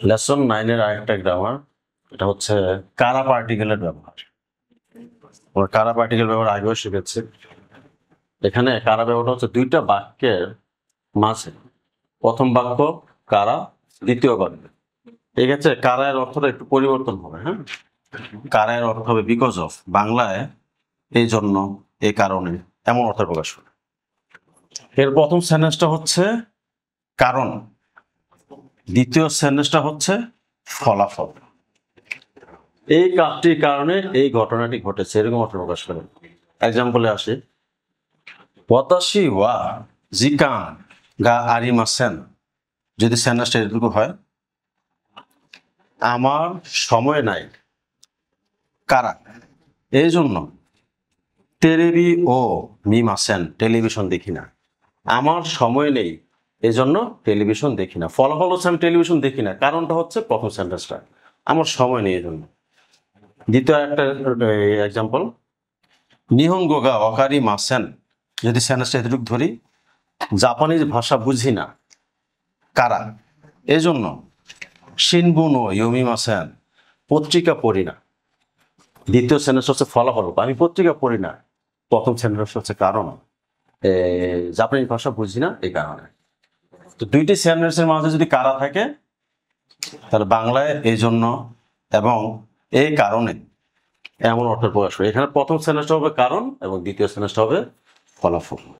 Lesson 9 এর আরেকটা grammar, এটা হচ্ছে কারা পার্টিকেলের ব্যবহার। আমরা কারা পার্টিকেল ব্যবহার আগেও শিখেছি। এখানে কারা ব্যবহারটা হচ্ছে দুইটা বাক্যের মাঝে, প্রথম বাক্য কারা, দ্বিতীয় বাক্য। এই ক্ষেত্রে কারা এর অর্থটা একটু পরিবর্তন হবে। হ্যাঁ, কারা এর অর্থ হবে বিকজ অফ, বাংলায় এই জন্য, এই কারণে, এমন অর্থ প্রকাশ করে। এর প্রথম সেন্টেন্সটা হচ্ছে কারণ, দ্বিতীয় সেন্টেন্সটা হচ্ছে ফলাফল। এই কাজটির কারণে এই ঘটনাটি ঘটেছে, এরকম অর্থ প্রকাশ করে। এক্সাম্পলে আসি, ওয়াতাশি ওয়া জিকান গা আরিমাসেন। যদি সেন্টেন্সটা এটুকু হয়, আমার সময় নাই কারা, এই জন্য টেলিভি ও মিমাসেন, টেলিভিশন দেখি না। আমার সময় নেই এই জন্য টেলিভিশন দেখি না। ফলাফল হচ্ছে আমি টেলিভিশন দেখি না, কারণটা হচ্ছে প্রথম সেন্টেন্সটা, আমার সময় নেই এই জন্য। দ্বিতীয় একটা এক্সাম্পল, নিহঙ্গো গা ওয়াকারি মাসেন। যদি সেন্টেন্সটা এতটুকু ধরি, জাপানিজ ভাষা বুঝি না কারা, এই জন্য শিনবুনো ইয়োমিমাসেন, পত্রিকা পড়ি না। দ্বিতীয় সেন্টেন্স হচ্ছে ফলাফল, আমি পত্রিকা পড়ি না। প্রথম সেন্টেন্স হচ্ছে কারণ, জাপানিজ ভাষা বুঝি না এই কারণে। তো দুইটি সেন্টেন্সের মাঝে যদি কারা থাকে, তাহলে বাংলায় এই জন্য এবং এই কারণে এমন অর্থ প্রকাশ করে। এখানে প্রথম সেন্টেন্সটা হবে কারণ এবং দ্বিতীয় সেন্টেন্সটা হবে ফলাফল।